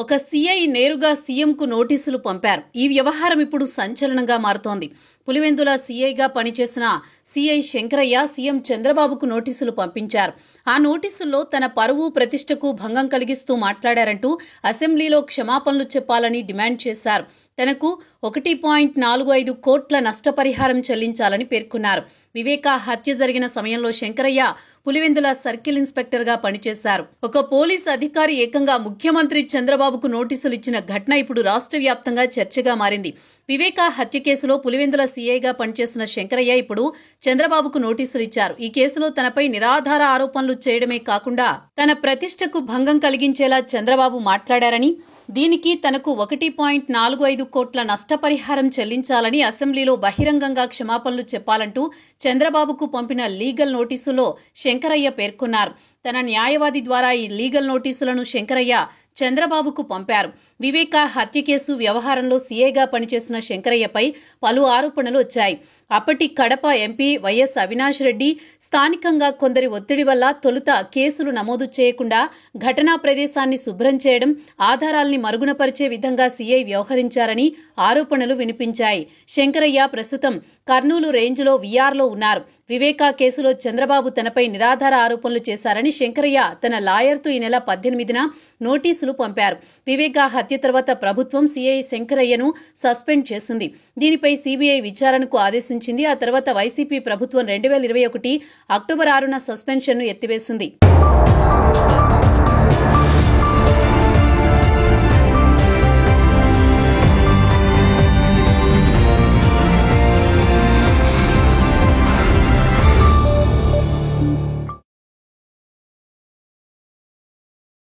ఒక సీఐ నేరుగా సీఎంకు నోటీసులు పంపారు. ఈ వ్యవహారం ఇప్పుడు సంచలనంగా మారుతోంది. పులివెందుల సీఐగా పనిచేసిన సీఐ శంకరయ్య సీఎం చంద్రబాబుకు నోటీసులు పంపించారు. ఆ నోటీసుల్లో తన పరువు ప్రతిష్టకు భంగం కలిగిస్తూ మాట్లాడారంటూ అసెంబ్లీలో క్షమాపణలు చెప్పాలని డిమాండ్ చేశారు. తనకు 1.45 కోట్ల నష్టపరిహారం చెల్లించాలని పేర్కొన్నారు. వివేక హత్య జరిగిన సమయంలో శంకరయ్య పులివెందుల సర్కిల్ ఇన్స్పెక్టర్గా పనిచేశారు. ఒక పోలీస్ అధికారి ఏకంగా ముఖ్యమంత్రి చంద్రబాబుకు నోటీసులు ఇచ్చిన ఘటన ఇప్పుడు రాష్ట్ర వ్యాప్తంగా చర్చగా మారింది. వివేక హత్య కేసులో పులివెందుల సీఐగా పనిచేసిన శంకరయ్య ఇప్పుడు చంద్రబాబుకు నోటీసులు ఇచ్చారు. ఈ కేసులో తనపై నిరాధార ఆరోపణలు చేయడమే కాకుండా తన ప్రతిష్టకు భంగం కలిగించేలా చంద్రబాబు మాట్లాడారని, దీనికి తనకు 1.45 కోట్ల నష్టపరిహారం చెల్లించాలని అసెంబ్లీలో బహిరంగంగా క్షమాపణలు చెప్పాలంటూ చంద్రబాబుకు పంపిన లీగల్ నోటీసులో శంకరయ్య పేర్కొన్నారు. తన న్యాయవాది ద్వారా ఈ లీగల్ నోటీసులను శంకరయ్య చంద్రబాబుకు పంపారు. వివేక హత్య కేసు వ్యవహారంలో సీఐగా పనిచేసిన శంకరయ్యపై పలు ఆరోపణలు వచ్చాయి. అప్పటి కడప ఎంపీ వైఎస్ అవినాష్ రెడ్డి స్థానికంగా కొందరి ఒత్తిడి వల్ల తొలుత కేసులు నమోదు చేయకుండా ఘటనా ప్రదేశాన్ని శుభ్రం చేయడం, ఆధారాల్ని మరుగునపరిచే విధంగా సీఐ వ్యవహరించారని ఆరోపణలు వినిపించాయి. శంకరయ్య ప్రస్తుతం కర్నూలు రేంజ్లో వీఆర్లో ఉన్నారు. వివేక కేసులో చంద్రబాబు తనపై నిరాధార ఆరోపణలు చేశారని శంకరయ్య తన లాయర్తో ఈ నెల 18న నోటీసులు పంపారు. వివేక హత్య తర్వాత ప్రభుత్వం సీఐ శంకరయ్యను సస్పెండ్ చేసింది. దీనిపై సీబీఐ విచారణకు ఆదేశించింది. ఆ తర్వాత వైసీపీ ప్రభుత్వం 2021 అక్టోబర్ 6న సస్పెన్షన్ను ఎత్తివేసింది.